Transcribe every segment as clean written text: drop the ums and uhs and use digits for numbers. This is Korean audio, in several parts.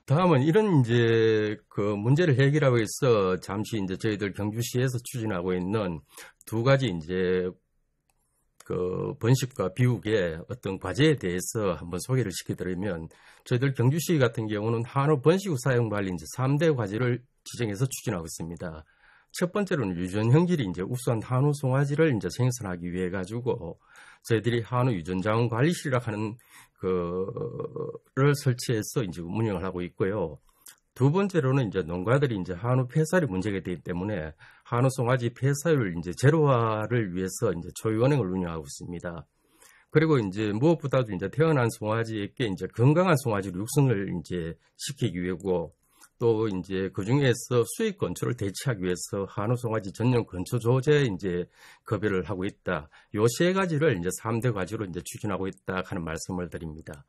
다음은 이런 이제 그 문제를 해결하기 위해서 잠시 이제 저희들 경주시에서 추진하고 있는 두 가지 이제 그 번식과 비육의 어떤 과제에 대해서 한번 소개를 시켜드리면, 저희들 경주시 같은 경우는 한우 번식후 사용 관리 이제 3대 과제를 지정해서 추진하고 있습니다. 첫 번째로는 유전 형질이 이제 우수한 한우 송아지를 이제 생산하기 위해 가지고 저희들이 한우 유전 자원 관리실이라 하는 그를 설치해서 이제 운영을 하고 있고요. 두 번째로는 이제 농가들이 이제 한우 폐사율이 문제가 되기 때문에 한우 송아지 폐사율 이제 제로화를 위해서 이제 초유은행을 운영하고 있습니다. 그리고 이제 무엇보다도 이제 태어난 송아지에게 이제 건강한 송아지로 육성을 이제 시키기 위해고, 또 이제 그 중에서 수익 건초를 대체하기 위해서 한우 송아지 전용 건초 조제 이제 급여를 하고 있다. 요 세 가지를 이제 3대 과제로 이제 추진하고 있다 하는 말씀을 드립니다.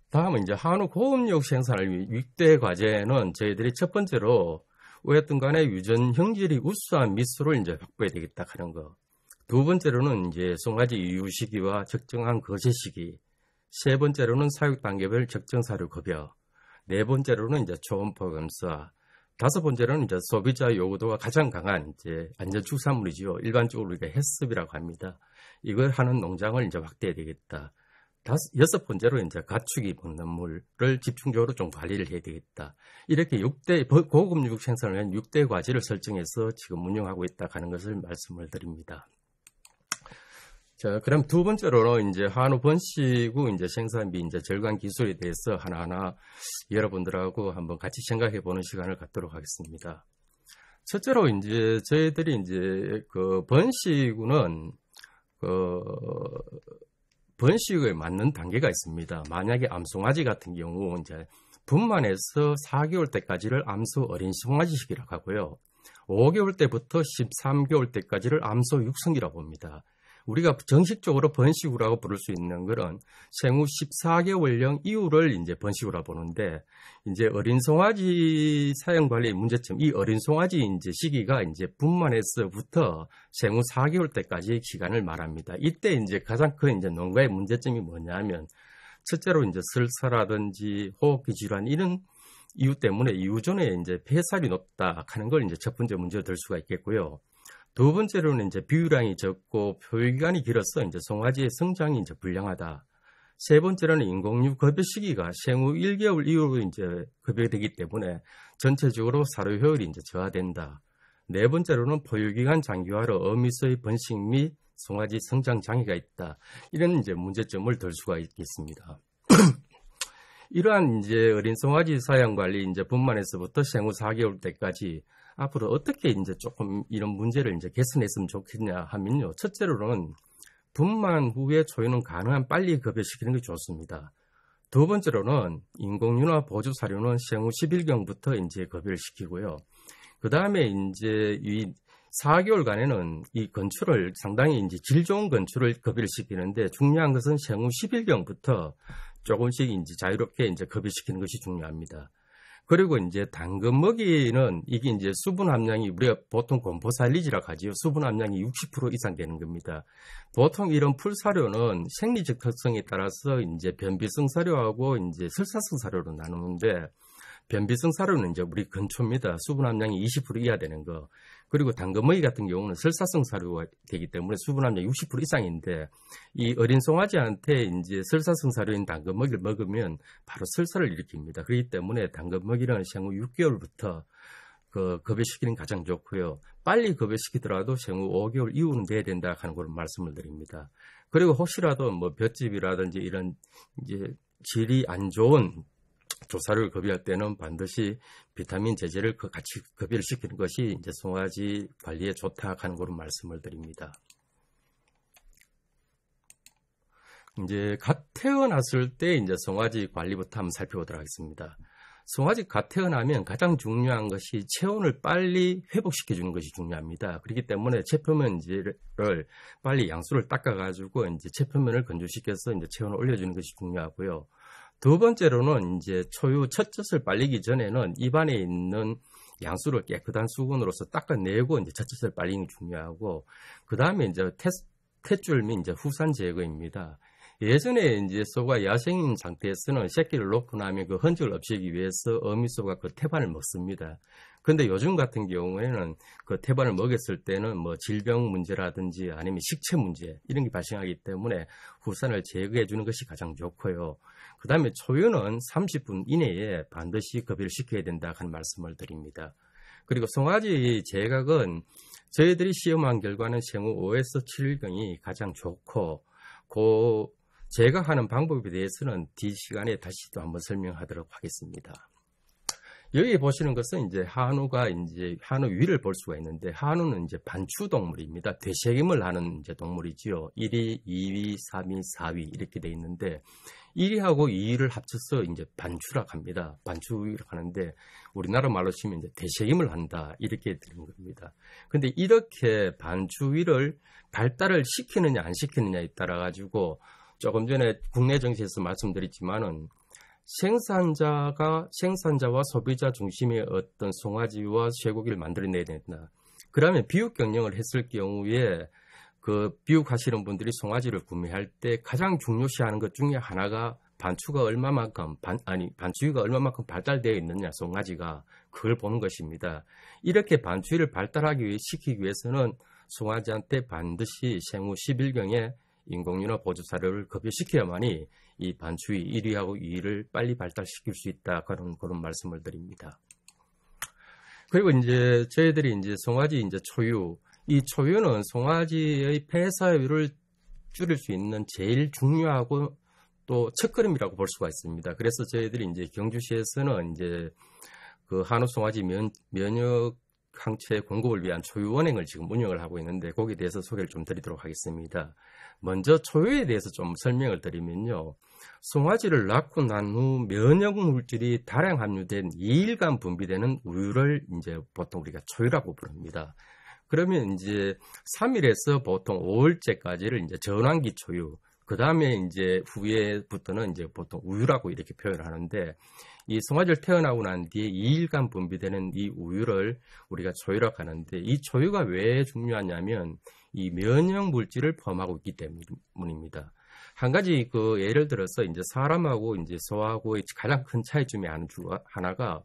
다음은 이제 한우 고음육 생산을 위해 6대 과제는 저희들이 첫 번째로 어쨌든 간에 유전 형질이 우수한 미수를 이제 확보해야 되겠다 하는 거. 두 번째로는 이제 송아지 이유 시기와 적정한 거세 시기. 세 번째로는 사육 단계별 적정 사료 급여. 네 번째로는 이제 초음파 검사. 다섯 번째로는 이제 소비자 요구도가 가장 강한 이제 안전축산물이죠. 일반적으로 우리가 햇습이라고 합니다. 이걸 하는 농장을 이제 확대해야 되겠다. 여섯 번째로 이제 가축이 먹는 물을 집중적으로 좀 관리를 해야 되겠다. 이렇게 6대 고급 육육 생산을 위한 6대 과제를 설정해서 지금 운영하고 있다 하는 것을 말씀을 드립니다. 자, 그럼 두 번째로는 이제 한우 번식 후 이제 생산비 이제 절감 기술에 대해서 하나하나 여러분들하고 한번 같이 생각해 보는 시간을 갖도록 하겠습니다. 첫째로 이제 저희들이 이제 그 번식 후는 번식에 맞는 단계가 있습니다. 만약에 암송아지 같은 경우 이제 분만해서 4개월 때까지를 암소 어린 송아지 시기라고 하고요. 5개월 때부터 13개월 때까지를 암소 육성이라고 봅니다. 우리가 정식적으로 번식후라고 부를 수 있는 것은 생후 14개월령 이후를 이제 번식후라 보는데, 이제 어린 송아지 사용 관리의 문제점, 이 어린 송아지 이제 시기가 이제 분만에서부터 생후 4개월 때까지의 기간을 말합니다. 이때 이제 가장 큰 이제 농가의 문제점이 뭐냐면, 첫째로 이제 설사라든지 호흡기 질환 이런 이유 때문에 이후전에 이제 폐살이 높다 하는 걸 이제 첫 번째 문제로 들 수가 있겠고요. 두 번째로는 이제 비유량이 적고 표기간이 길어서 이제 송아지의 성장이 이제 불량하다. 세 번째로는 인공육 급여 시기가 생후 1개월 이후로 이제 급여되기 때문에 전체적으로 사료 효율이 이제 저하된다. 네 번째로는 포유기간 장기화로 어미소의 번식 및 송아지 성장 장애가 있다. 이런 이제 문제점을 들 수가 있겠습니다. 이러한 이제 어린 송아지 사양 관리 이제 분만에서부터 생후 4개월 때까지 앞으로 어떻게 이제 조금 이런 문제를 이제 개선했으면 좋겠냐 하면요. 첫째로는 분만 후에 초유는 가능한 빨리 급여시키는 게 좋습니다. 두 번째로는 인공유나 보조 사료는 생후 10일경부터 이제 급여를 시키고요. 그 다음에 이제 이 4개월간에는 이 건초를 상당히 이제 질 좋은 건초를 급여를 시키는데, 중요한 것은 생후 10일경부터 조금씩 이제 자유롭게 이제 급여시키는 것이 중요합니다. 그리고 이제 당근 먹이는 이게 이제 수분 함량이 우리가 보통 곰포살리지라고 하지요. 수분 함량이 60% 이상 되는 겁니다. 보통 이런 풀사료는 생리적 특성에 따라서 이제 변비성 사료하고 이제 설사성 사료로 나누는데, 변비성 사료는 이제 우리 건초입니다. 수분 함량이 20% 이하 되는 거. 그리고 당근먹이 같은 경우는 설사성 사료가 되기 때문에 수분 함량이 60% 이상인데, 이 어린 송아지한테 이제 설사성 사료인 당근먹이를 먹으면 바로 설사를 일으킵니다. 그렇기 때문에 당근먹이는 생후 6개월부터 그 급여시키는 게 가장 좋고요. 빨리 급여시키더라도 생후 5개월 이후는 돼야 된다 하는 걸 말씀을 드립니다. 그리고 혹시라도 뭐 볏짚이라든지 이런 이제 질이 안 좋은 조사를 급여할 때는 반드시 비타민 제제를 같이 급여를 시키는 것이 이제 송아지 관리에 좋다 하는 그런 말씀을 드립니다. 이제 갓 태어났을 때 이제 송아지 관리부터 한번 살펴보도록 하겠습니다. 송아지 갓 태어나면 가장 중요한 것이 체온을 빨리 회복시켜주는 것이 중요합니다. 그렇기 때문에 체표면지를 빨리 양수를 닦아가지고 이제 체표면을 건조시켜서 이제 체온을 올려주는 것이 중요하고요. 두 번째로는 이제 초유 첫 젖을 빨리기 전에는 입안에 있는 양수를 깨끗한 수건으로서 닦아내고 이제 첫 젖을 빨리는 게 중요하고, 그 다음에 이제 탯줄 및 이제 후산 제거입니다. 예전에 이제 소가 야생인 상태에서는 새끼를 놓고 나면 그 흔적을 없애기 위해서 어미소가 그 태반을 먹습니다. 근데 요즘 같은 경우에는 그 태반을 먹였을 때는 뭐 질병 문제라든지 아니면 식체 문제 이런 게 발생하기 때문에 후산을 제거해 주는 것이 가장 좋고요. 그 다음에 초유는 30분 이내에 반드시 급여를 시켜야 된다 하는 말씀을 드립니다. 그리고 송아지 제각은 저희들이 시험한 결과는 생후 5에서 7일경이 가장 좋고 그 제각하는 방법에 대해서는 뒷시간에 다시 또 한번 설명하도록 하겠습니다. 여기 보시는 것은 이제 한우가 이제 한우 위를 볼 수가 있는데 한우는 이제 반추 동물입니다. 되새김을 하는 이제 동물이지요. 1위, 2위, 3위, 4위 이렇게 돼 있는데 1위하고 2위를 합쳐서 이제 반추라고 합니다. 반추라고 하는데 우리나라 말로 치면 이제 되새김을 한다 이렇게 되는 겁니다. 근데 이렇게 반추위를 발달을 시키느냐 안 시키느냐에 따라 가지고 조금 전에 국내 정시에서 말씀드렸지만은 생산자와 소비자 중심의 어떤 송아지와 쇠고기를 만들어내야 된다. 그러면 비육 경영을 했을 경우에 그 비육하시는 분들이 송아지를 구매할 때 가장 중요시하는 것 중에 하나가 반추위가 얼마만큼 발달되어 있느냐 송아지가 그걸 보는 것입니다. 이렇게 반추위를 시키기 위해서는 송아지한테 반드시 생후 10일경에 인공유나 보조사료를 급여시켜야만이 이 반추위 1위하고 2위를 빨리 발달시킬 수 있다. 그런 말씀을 드립니다. 그리고 이제 저희들이 이제 송아지 이제 초유, 이 초유는 송아지의 폐사율을 줄일 수 있는 제일 중요하고 또 첫걸음이라고 볼 수가 있습니다. 그래서 저희들이 이제 경주시에서는 이제 그 한우 송아지 면역 항체 공급을 위한 초유원행을 지금 운영을 하고 있는데 거기에 대해서 소개를 좀 드리도록 하겠습니다. 먼저 초유에 대해서 좀 설명을 드리면요. 송아지를 낳고 난 후 면역 물질이 다량 함유된 2일간 분비되는 우유를 이제 보통 우리가 초유라고 부릅니다. 그러면 이제 3일에서 보통 5일째까지를 이제 전환기 초유, 그 다음에 이제 후에부터는 이제 보통 우유라고 이렇게 표현을 하는데 이 송아지를 태어나고 난 뒤에 2일간 분비되는 이 우유를 우리가 초유라고 하는데 이 초유가 왜 중요하냐면 이 면역 물질을 포함하고 있기 때문입니다. 한 가지 그 예를 들어서 이제 사람하고 이제 소하고의 가장 큰 차이점이 하나가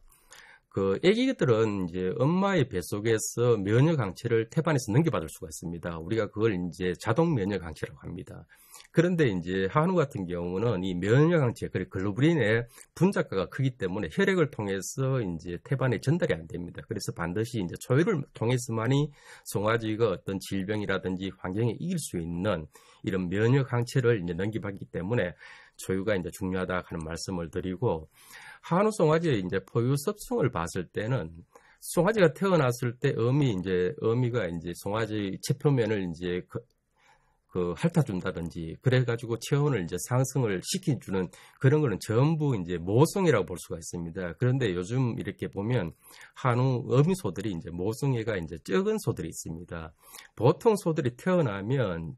그 아기들은 이제 엄마의 뱃속에서 면역 항체를 태반에서 넘겨받을 수가 있습니다. 우리가 그걸 이제 자동 면역 항체라고 합니다. 그런데 이제 한우 같은 경우는 이 면역 항체, 그리고 글로불린의 분자가가 크기 때문에 혈액을 통해서 이제 태반에 전달이 안 됩니다. 그래서 반드시 이제 초유를 통해서만이 송아지가 어떤 질병이라든지 환경에 이길 수 있는 이런 면역 항체를 이제 넘겨받기 때문에 초유가 이제 중요하다 하는 말씀을 드리고, 한우 송아지의 이제 포유 습성을 봤을 때는 송아지가 태어났을 때 어미가 이제 송아지 체표면을 이제 핥아준다든지 그래가지고 체온을 이제 상승을 시켜주는 그런 거는 전부 이제 모성애라고 볼 수가 있습니다. 그런데 요즘 이렇게 보면 한우 어미소들이 이제 모성애가 이제 적은 소들이 있습니다. 보통 소들이 태어나면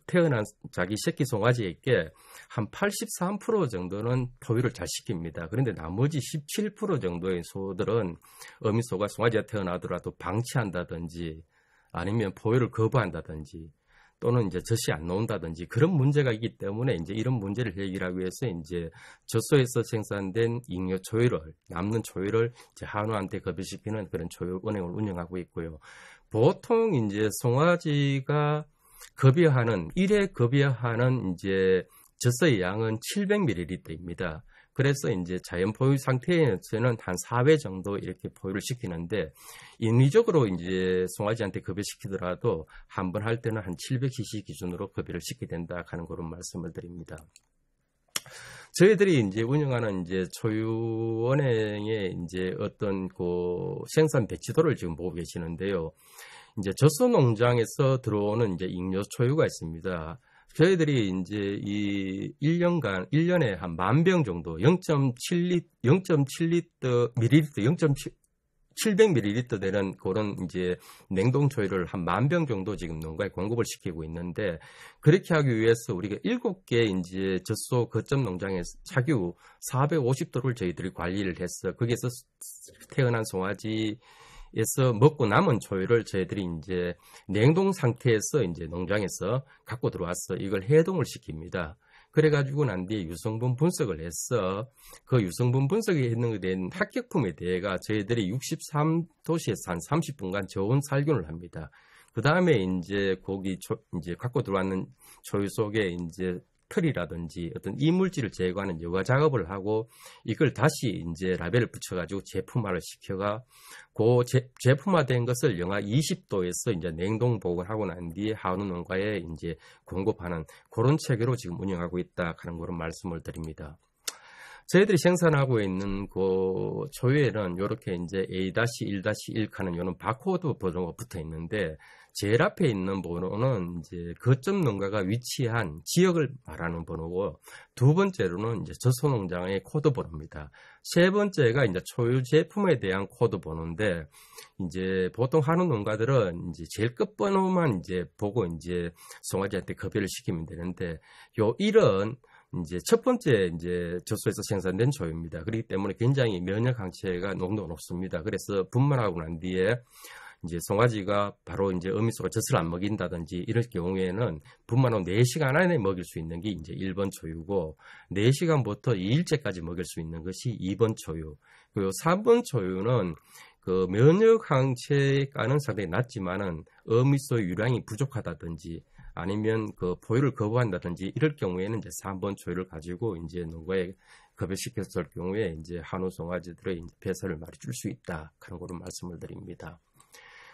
태어난 자기 새끼 송아지에게 한 83% 정도는 포유를 잘 시킵니다. 그런데 나머지 17% 정도의 소들은 어미소가 송아지가 태어나더라도 방치한다든지 아니면 포유를 거부한다든지 또는 이제 젖이 안 나온다든지 그런 문제가 있기 때문에 이제 이런 문제를 해결하기 위해서 이제 젖소에서 생산된 잉여 초유를 남는 초유를 이제 한우한테 급여시키는 그런 초유 은행을 운영하고 있고요. 보통 이제 송아지가 일회 급여하는 이제 젖소의 양은 700ml입니다. 그래서 이제 자연 포유 상태에서는 한 4회 정도 이렇게 포유를 시키는데 인위적으로 이제 송아지한테 급여시키더라도 한 번 할 때는 한 700cc 기준으로 급여를 시켜야 된다 하는 그런 말씀을 드립니다. 저희들이 이제 운영하는 이제 초유원행의 이제 어떤 그 생산 배치도를 지금 보고 계시는데요. 이제 젖소 농장에서 들어오는 이제 잉여 초유가 있습니다. 저희들이 이제 이 1년에 한 10,000병 정도, 0.7ml 되는 그런 이제 냉동 초유를 한 10,000병 정도 지금 농가에 공급을 시키고 있는데, 그렇게 하기 위해서 우리가 7개 이제 젖소 거점 농장에 차규 450도를 저희들이 관리를 해서 거기에서 태어난 송아지 먹고 남은 초유를 저희들이 이제 냉동 상태에서 이제 농장에서 갖고 들어와서 이걸 해동을 시킵니다. 그래가지고 난 뒤에 유성분 분석을 해서 그 유성분 분석이 있는 것에 대한 합격품에 대해가 저희들이 63도시에서 한 30분간 저온 살균을 합니다. 그 다음에 이제 이제 갖고 들어왔는 초유 속에 이제 털이라든지 어떤 이물질을 제거하는 여과 작업을 하고 이걸 다시 이제 라벨을 붙여가지고 제품화를 시켜가 제품화된 것을 영하 20도에서 이제 냉동 보관하고 난 뒤에 한우 농가에 이제 공급하는 그런 체계로 지금 운영하고 있다 하는 그런 말씀을 드립니다. 저희들이 생산하고 있는 그 초유에는 이렇게 이제 A-1-1 하는 이런 바코드 번호가 붙어 있는데 제일 앞에 있는 번호는 이제 거점 농가가 위치한 지역을 말하는 번호고 두 번째로는 이제 젖소농장의 코드 번호입니다. 세 번째가 이제 초유 제품에 대한 코드 번호인데 이제 보통 한우 농가들은 이제 제일 끝 번호만 이제 보고 이제 송아지한테 급여를 시키면 되는데 요 1은 이제 첫 번째 이제 젖소에서 생산된 초유입니다. 그렇기 때문에 굉장히 면역 항체가 농도가 높습니다. 그래서 분만하고 난 뒤에 이제 송아지가 바로 이제 어미소가 젖을 안 먹인다든지 이럴 경우에는 분만 후 4시간 안에 먹일 수 있는 게 이제 1번 초유고 4시간부터 2일째까지 먹일 수 있는 것이 2번 초유. 그리고 3번 초유는 그 면역 항체가는 상당히 낮지만은 어미소 유량이 부족하다든지 아니면 그 포유를 거부한다든지 이럴 경우에는 이제 3번 초유를 가지고 이제 농가에 급여시켰을 경우에 이제 한우 송아지들의 배설을 많이 줄 수 있다 하는 그런 말씀을 드립니다.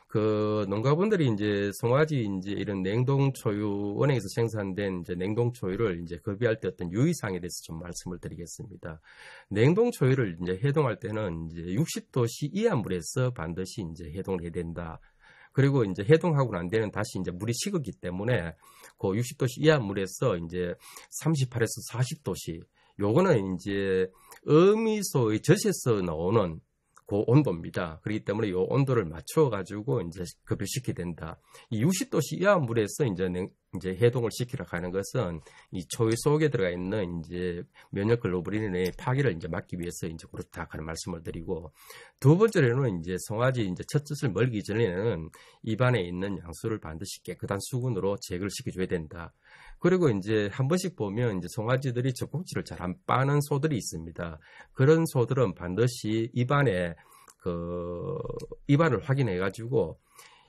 그 농가분들이 이제 송아지 이제 이런 냉동 초유 원액에서 생산된 이제 냉동 초유를 이제 급여할 때 어떤 유의사항에 대해서 좀 말씀을 드리겠습니다. 냉동 초유를 이제 해동할 때는 이제 60도씨 이하 물에서 반드시 이제 해동을 해야 된다. 그리고 이제 해동하고 난 뒤에는 다시 이제 물이 식었기 때문에 그 60도씨 이하 물에서 이제 38에서 40도씨 요거는 이제 어미소의 젖에서 나오는 그 온도입니다. 그렇기 때문에 이 온도를 맞춰가지고 이제 급여시켜야 된다. 이 60도씨 이하 물에서 이제 해동을 시키려 하는 것은 이 초유 속에 들어가 있는 이제 면역 글로불린의 파괴를 이제 막기 위해서 이제 그렇다 하는 말씀을 드리고 두 번째로는 이제 송아지 이제 첫 젖을 멀기 전에는 입안에 있는 양수를 반드시 깨끗한 수건으로 제거를 시켜줘야 된다. 그리고 이제 한 번씩 보면 이제 송아지들이 젖꼭지를 잘 안 빠는 소들이 있습니다. 그런 소들은 반드시 입안을 확인해 가지고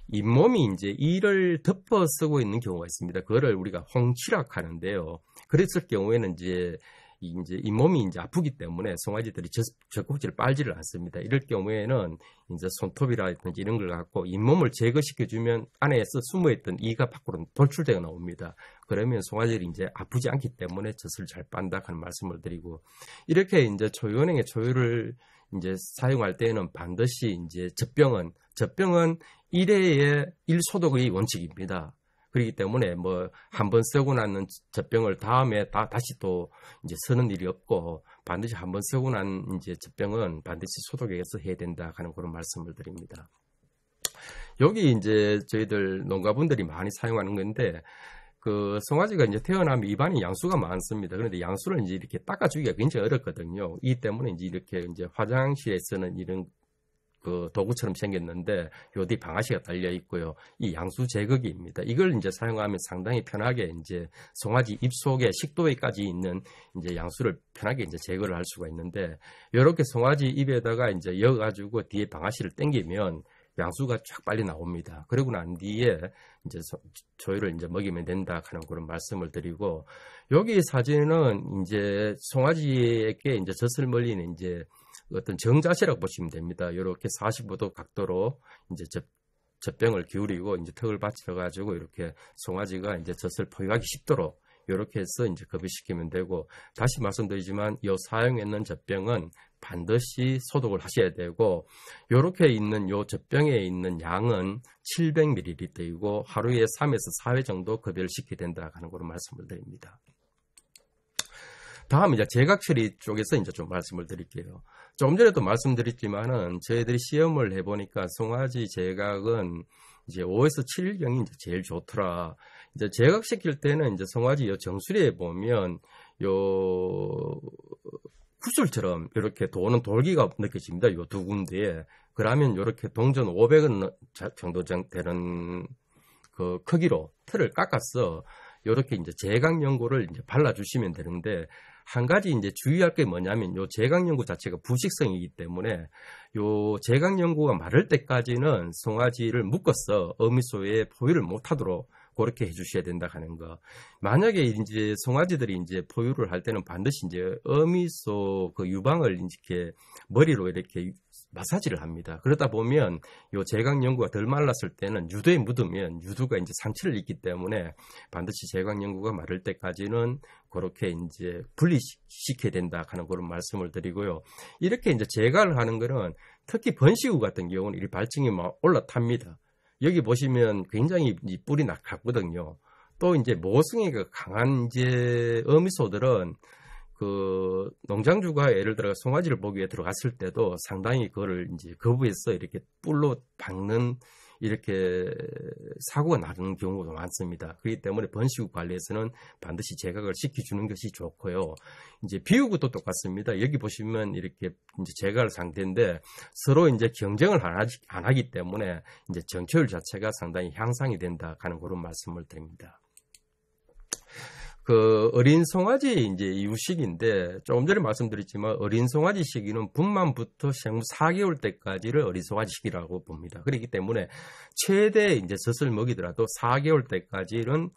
잇몸이 이제 이를 덮어 쓰고 있는 경우가 있습니다. 그거를 우리가 홍치락 하는데요. 그랬을 경우에는 이제 잇몸이 이제 아프기 때문에 송아지들이 젖꼭지를 빨지를 않습니다. 이럴 경우에는 이제 손톱이라든지 이런 걸 갖고 잇몸을 제거시켜주면 안에서 숨어있던 이가 밖으로 돌출되어 나옵니다. 그러면 송아지들이 이제 아프지 않기 때문에 젖을 잘 빤다 하는 말씀을 드리고 이렇게 이제 초유은행의 초유를 이제 사용할 때에는 반드시 이제 젖병은 1회에 1소독의 원칙입니다. 그렇기 때문에 뭐 한 번 쓰고 나는 젖병을 다음에 다시 또 이제 쓰는 일이 없고 반드시 한 번 쓰고 난 이제 젖병은 반드시 소독해서 해야 된다 하는 그런 말씀을 드립니다. 여기 이제 저희들 농가분들이 많이 사용하는 건데 그 송아지가 이제 태어나면 입안에 양수가 많습니다. 그런데 양수를 이제 이렇게 닦아주기가 굉장히 어렵거든요. 이 때문에 이제 이렇게 이제 화장실에서는 이런 그 도구처럼 생겼는데 요 뒤 방아쇠가 달려 있고요. 이 양수 제거기입니다. 이걸 이제 사용하면 상당히 편하게 이제 송아지 입 속에 식도에까지 있는 이제 양수를 편하게 이제 제거를 할 수가 있는데 이렇게 송아지 입에다가 이제 여가지고 뒤에 방아쇠를 당기면 양수가 쫙 빨리 나옵니다. 그러고 난 뒤에 이제 초유를 이제 먹이면 된다 하는 그런 말씀을 드리고 여기 사진은 이제 송아지에게 이제 젖을 멀리는 이제 어떤 정자세라고 보시면 됩니다. 이렇게 45도 각도로 이제 젖병을 기울이고 이제 턱을 받쳐 가지고 이렇게 송아지가 이제 젖을 포획하기 쉽도록 이렇게 해서 이제 급여시키면 되고 다시 말씀드리지만 이 사용했는 젖병은 반드시 소독을 하셔야 되고 이렇게 있는 이 젖병에 있는 양은 700ml이고 하루에 3에서 4회 정도 급여를 시켜야 된다 하는 그런 말씀을 드립니다. 다음 이제 제각 처리 쪽에서 이제 좀 말씀을 드릴게요. 조금 전에도 말씀드렸지만은 저희들이 시험을 해보니까 송아지 제각은 이제 5에서 7일경이 이제 제일 좋더라. 이제 제각시킬 때는 이제 송아지 요 정수리에 보면 요 구슬처럼 이렇게 도는 돌기가 느껴집니다. 요 두 군데에. 그러면 이렇게 동전 500원 정도 되는 그 크기로 틀을 깎아서 이렇게 이제 제강 연고를 이제 발라주시면 되는데, 한 가지 이제 주의할 게 뭐냐면 요 제강 연고 자체가 부식성이기 때문에 요 제강 연고가 마를 때까지는 송아지를 묶어서 어미소에 포유를 못하도록 그렇게 해주셔야 된다 하는 거. 만약에 이제 송아지들이 이제 포유를 할 때는 반드시 이제 어미소 그 유방을 이렇게 머리로 이렇게 마사지를 합니다. 그러다 보면 요 제강 연구가 덜 말랐을 때는 유두에 묻으면 유두가 이제 상처를 입기 때문에 반드시 제강 연구가 마를 때까지는 그렇게 이제 분리시켜야 된다 하는 그런 말씀을 드리고요. 이렇게 이제 제가를 하는 거는 특히 번식우 같은 경우는 이 발증이 막 올라탑니다. 여기 보시면 굉장히 뿔이 낙하거든요. 또 이제 모성애가 강한 이제 어미소들은 그 농장주가 예를 들어 송아지를 보기 위해 들어갔을 때도 상당히 그거를 이제 거부해서 이렇게 뿔로 박는 이렇게 사고가 나는 경우도 많습니다. 그렇기 때문에 번식우 관리에서는 반드시 제각을 시켜주는 것이 좋고요. 이제 비우고도 똑같습니다. 여기 보시면 이렇게 이제 제갈 상태인데 서로 이제 경쟁을 안 하기 때문에 이제 정초율 자체가 상당히 향상이 된다 하는 그런 말씀을 드립니다. 그 어린 송아지 이제 이유식인데 조금 전에 말씀드렸지만 어린 송아지 시기는 분만부터 생후 4개월 때까지를 어린 송아지 시기라고 봅니다. 그렇기 때문에 최대 이제 젖을 먹이더라도 4개월 때까지는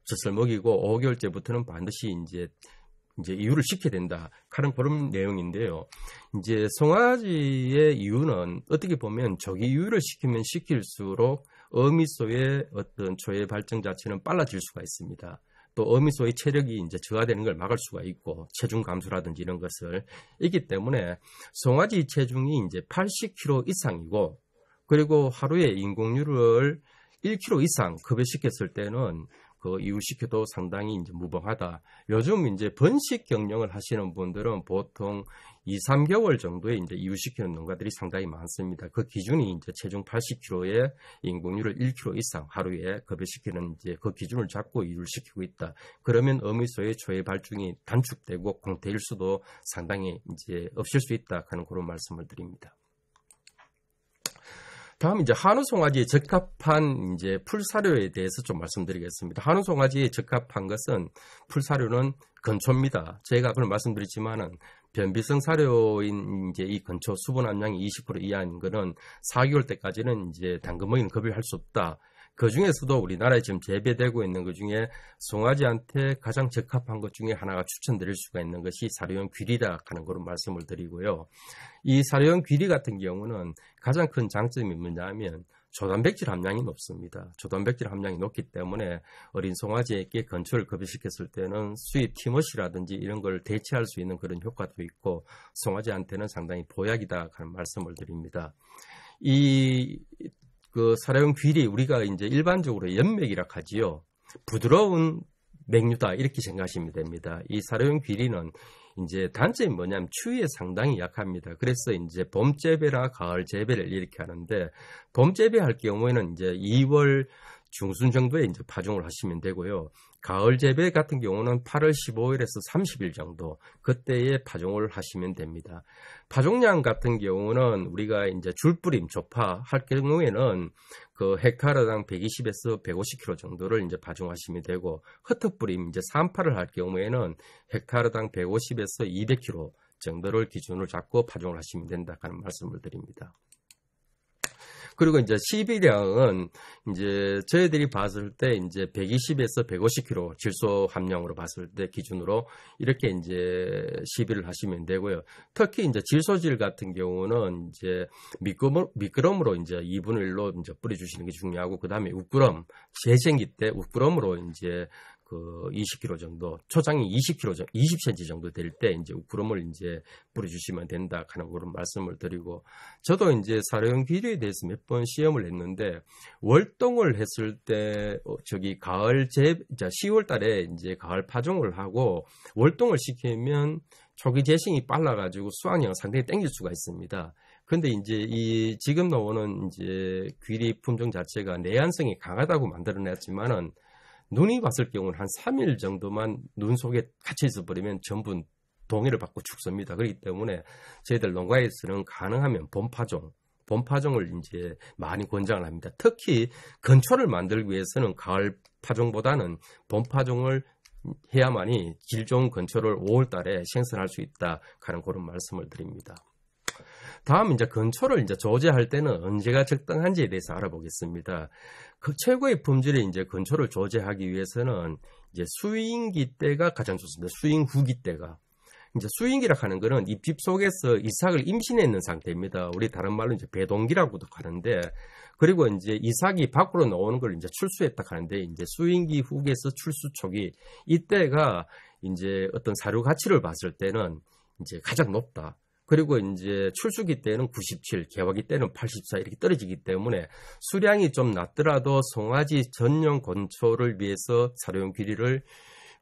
젖을 먹이고 5개월째부터는 반드시 이제 이유를 시켜야 된다 하는 그런 내용인데요. 이제 송아지의 이유는 어떻게 보면 조기 이유를 시키면 시킬수록 어미소의 어떤 초의 발정 자체는 빨라질 수가 있습니다. 또 어미소의 체력이 이제 저하되는 걸 막을 수가 있고 체중 감소라든지 이런 것을 있기 때문에 송아지 체중이 이제 80kg 이상이고 그리고 하루에 인공유를 1kg 이상 급여시켰을 때는 그 이유시켜도 상당히 이제 무방하다. 요즘 이제 번식 경영을 하시는 분들은 보통 2, 3개월 정도에 이제 이유시키는 농가들이 상당히 많습니다. 그 기준이 이제 체중 80kg에 인공유를 1kg 이상 하루에 급여시키는 이제 그 기준을 잡고 이유를 시키고 있다. 그러면 어미소의 초의 발중이 단축되고 공태일 수도 상당히 이제 없을 수 있다 하는 그런 말씀을 드립니다. 다음 이제 한우 송아지에 적합한 이제 풀사료에 대해서 좀 말씀드리겠습니다. 한우 송아지에 적합한 것은 풀사료는 건초입니다. 제가 그걸 말씀드렸지만은 변비성 사료인 이제 이 건초 수분 함량이 20% 이하인 거는 4개월 때까지는 이제 당근 먹이는 급여할 수 없다. 그 중에서도 우리나라에 지금 재배되고 있는 것 중에 송아지한테 가장 적합한 것 중에 하나가 추천드릴 수가 있는 것이 사료용 귀리다 하는 그런 말씀을 드리고요. 이 사료용 귀리 같은 경우는 가장 큰 장점이 뭐냐면 조단백질 함량이 높습니다. 조단백질 함량이 높기 때문에 어린 송아지에게 건초를 급여시켰을 때는 수입 티머시라든지 이런 걸 대체할 수 있는 그런 효과도 있고 송아지한테는 상당히 보약이다 하는 말씀을 드립니다. 그 사료용 귀리 우리가 이제 일반적으로 연맥이라 하지요. 부드러운 맥류다 이렇게 생각하시면 됩니다. 이 사료용 귀리는 이제 단점이 뭐냐면 추위에 상당히 약합니다. 그래서 이제 봄 재배나 가을 재배를 이렇게 하는데 봄 재배할 경우에는 이제 2월 중순 정도에 이제 파종을 하시면 되고요. 가을 재배 같은 경우는 8월 15일에서 30일 정도 그때에 파종을 하시면 됩니다. 파종량 같은 경우는 우리가 이제 줄뿌림 조파 할 경우에는 그 헥타르당 120에서 150kg 정도를 이제 파종하시면 되고 흩어뿌림 이제 산파를 할 경우에는 헥타르당 150에서 200kg 정도를 기준으로 잡고 파종을 하시면 된다 하는 말씀을 드립니다. 그리고 이제 시비량은 이제 저희들이 봤을 때 이제 120에서 150kg 질소 함량으로 봤을 때 기준으로 이렇게 이제 시비를 하시면 되고요. 특히 이제 질소질 같은 경우는 이제 미끄럼으로 이제 2분의 1로 이제 뿌려주시는 게 중요하고 그 다음에 우꾸럼 재생기 때 우꾸럼으로 이제 그 20kg 정도, 초장이 20cm 정도 될 때 이제 우꾸럼을 이제 뿌려주시면 된다 하는 그런 말씀을 드리고, 저도 이제 사료용 귀리에 대해서 몇 번 시험을 했는데 월동을 했을 때 가을 10월 달에 이제 가을 파종을 하고 월동을 시키면 초기 재생이 빨라가지고 수확량이 상당히 땡길 수가 있습니다. 근데 이제 지금 나오는 이제 귀리 품종 자체가 내한성이 강하다고 만들어냈지만은 눈이 봤을 경우는 한 3일 정도만 눈 속에 갇혀 있어 버리면 전부 동의를 받고 죽습니다. 그렇기 때문에 저희들 농가에서는 가능하면 봄파종을 이제 많이 권장을 합니다. 특히 건초를 만들기 위해서는 가을 파종보다는 봄파종을 해야만이 질 좋은 건초를 5월 달에 생산할 수 있다 하는 그런 말씀을 드립니다. 다음 이제 건초를 이제 조제할 때는 언제가 적당한지에 대해서 알아보겠습니다. 그 최고의 품질의 이제 건초를 조제하기 위해서는 이제 수잉기 때가 가장 좋습니다. 수잉 후기 때가. 이제 수잉기라 하는 거는 잎집 속에서 이삭을 임신해 있는 상태입니다. 우리 다른 말로 이제 배동기라고도 하는데, 그리고 이제 이삭이 밖으로 나오는 걸 이제 출수했다 하는데, 이제 수잉기 후기에서 출수 초기, 이때가 이제 어떤 사료 가치를 봤을 때는 이제 가장 높다. 그리고 이제 출수기 때는 97, 개화기 때는 84 이렇게 떨어지기 때문에 수량이 좀 낮더라도 송아지 전용 건초를 위해서 사료용 귀리를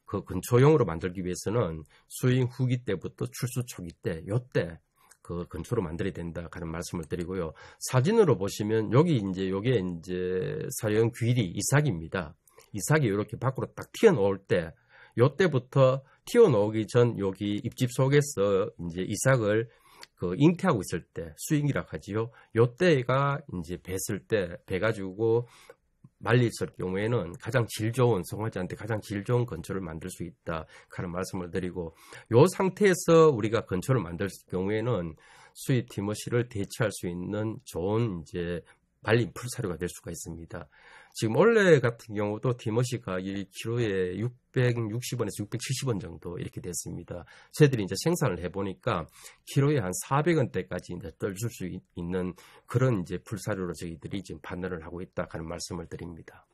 그 건초용으로 만들기 위해서는 수잉 후기 때부터 출수 초기 때, 요때 그 건초로 만들어야 된다 하는 말씀을 드리고요. 사진으로 보시면 요게 이제 사료용 귀리 이삭입니다. 이삭이 이렇게 밖으로 딱 튀어나올 때, 요때부터 튀어나오기 전 여기 잎집 속에서 이제 이삭을 그 잉태하고 있을 때 수잉이라고 하지요. 요때가 이제 뱄을 때 배가지고 말렸을 경우에는 가장 질 좋은 송아지한테 가장 질 좋은 건초를 만들 수 있다 하는 말씀을 드리고, 요 상태에서 우리가 건초를 만들 경우에는 수입 티머시를 대체할 수 있는 좋은 이제 말린 풀사료가 될 수가 있습니다. 지금 원래 같은 경우도 티머시가 1kg에 660원에서 670원 정도 이렇게 됐습니다. 저희들이 이제 생산을 해보니까 키로에 한 400원대까지 이제 떨줄 수 있는 그런 이제 풀사료로 저희들이 지금 판단을 하고 있다 하는 말씀을 드립니다.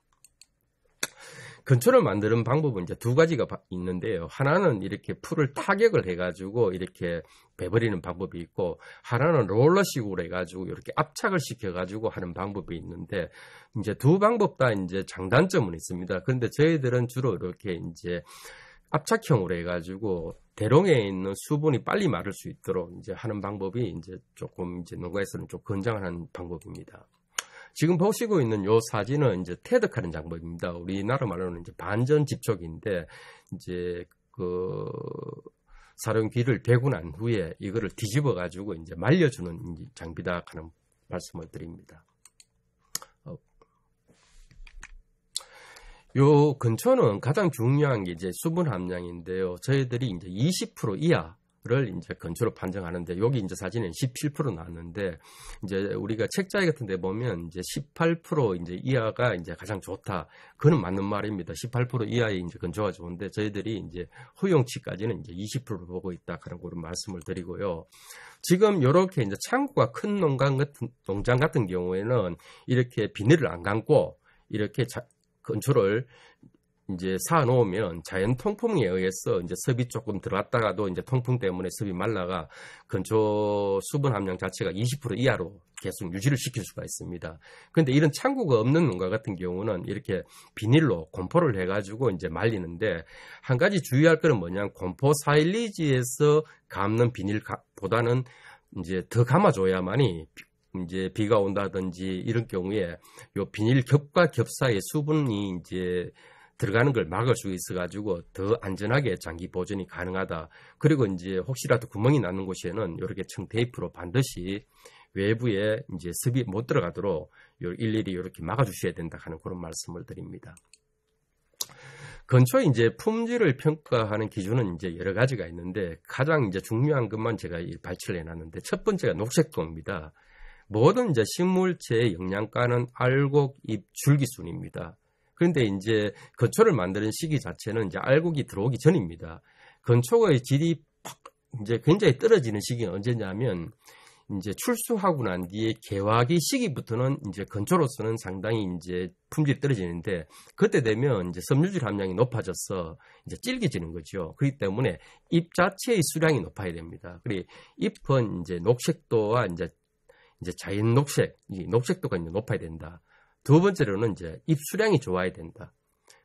건초를 만드는 방법은 이제 두 가지가 있는데요. 하나는 이렇게 풀을 타격을 해가지고 이렇게 베버리는 방법이 있고, 하나는 롤러식으로 해가지고 이렇게 압착을 시켜가지고 하는 방법이 있는데, 이제 두 방법 다 이제 장단점은 있습니다. 그런데 저희들은 주로 이렇게 이제 압착형으로 해가지고 대롱에 있는 수분이 빨리 마를 수 있도록 이제 하는 방법이 이제 조금 이제 농가에서는 좀 권장하는 방법입니다. 지금 보시고 있는 요 사진은 이제 태득하는 장법입니다. 우리나라 말로는 이제 반전 집촉인데, 이제 그 사료용 귀를 베고 난 후에 이거를 뒤집어 가지고 이제 말려주는 장비다 하는 말씀을 드립니다. 요 근처는 가장 중요한 게 이제 수분 함량인데요. 저희들이 이제 20% 이하를 이제 근처로 판정하는데, 여기 이제 사진은 17% 나왔는데, 이제 우리가 책자에 같은 데 보면 이제 18% 이제 이하가 이제 가장 좋다. 그건 맞는 말입니다. 18% 이하의 이제 근처가 좋은데, 저희들이 이제 허용치까지는 이제 20%를 보고 있다. 그런 그런 말씀을 드리고요. 지금 이렇게 이제 창고가 큰 농장 같은 경우에는 이렇게 비닐을 안 감고 이렇게 건초를 이제 사 놓으면 자연 통풍에 의해서 이제 습이 조금 들어갔다가도 이제 통풍 때문에 습이 말라가 건초 수분 함량 자체가 20% 이하로 계속 유지를 시킬 수가 있습니다. 그런데 이런 창고가 없는 농가 같은 경우는 이렇게 비닐로 곰포를 해가지고 이제 말리는데, 한 가지 주의할 거는 뭐냐면 곰포 사일리지에서 감는 비닐보다는 이제 더 감아줘야만이 이제 비가 온다든지 이런 경우에 요 비닐 겹과 겹 사이에 수분이 이제 들어가는 걸 막을 수 있어가지고 더 안전하게 장기 보존이 가능하다. 그리고 이제 혹시라도 구멍이 나는 곳에는 이렇게 청 테이프로 반드시 외부에 이제 습이 못 들어가도록 일일이 이렇게 막아주셔야 된다 하는 그런 말씀을 드립니다. 건초의 이제 품질을 평가하는 기준은 이제 여러 가지가 있는데, 가장 이제 중요한 것만 제가 발췌를 해놨는데, 첫 번째가 녹색도입니다. 모든 이제 식물체의 영양가는 알곡, 잎, 줄기순입니다. 그런데 이제 건초를 만드는 시기 자체는 이제 알곡이 들어오기 전입니다. 건초의 질이 이제 굉장히 떨어지는 시기는 언제냐면, 이제 출수하고 난 뒤에 개화기 시기부터는 이제 건초로서는 상당히 이제 품질이 떨어지는데, 그때 되면 이제 섬유질 함량이 높아져서 이제 질겨지는 거죠. 그렇기 때문에 잎 자체의 수량이 높아야 됩니다. 그리고 잎은 이제 녹색도와 이제 자연 녹색, 이 녹색도가 이제 높아야 된다. 두 번째로는 이제 잎 수량이 좋아야 된다.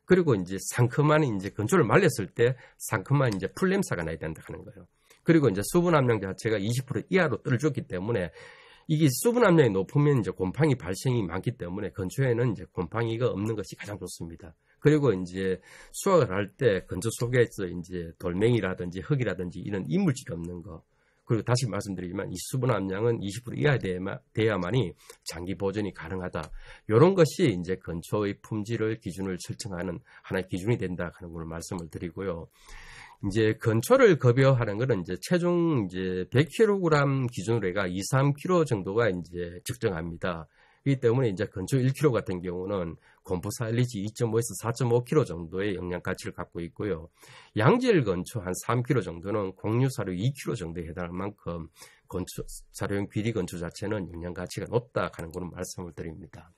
그리고 이제 상큼한 이제 건초를 말렸을 때 상큼한 이제 풀 냄새가 나야 된다 하는 거예요. 그리고 이제 수분 함량 자체가 20% 이하로 떨어졌기 때문에, 이게 수분 함량이 높으면 이제 곰팡이 발생이 많기 때문에 건초에는 이제 곰팡이가 없는 것이 가장 좋습니다. 그리고 이제 수확을 할 때 건조 속에서 이제 돌멩이라든지 흙이라든지 이런 이물질이 없는 거. 그리고 다시 말씀드리지만 이 수분 함량은 20% 이하 돼야만이 장기 보존이 가능하다. 이런 것이 이제 건초의 품질을 기준을 설정하는 하나의 기준이 된다 하는 걸 말씀을 드리고요. 이제 건초를 급여하는 것은 이제 체중 이제 100kg 기준으로 해가 2, 3kg 정도가 이제 적정합니다. 그렇기 때문에 이제 건초 1kg 같은 경우는 곰포사일리지 2.5에서 4.5kg 정도의 영양 가치를 갖고 있고요. 양질 건초 한 3kg 정도는 곡류사료 2kg 정도에 해당할 만큼 건초, 사료용 비리 건초 자체는 영양 가치가 높다 하는 그런 말씀을 드립니다.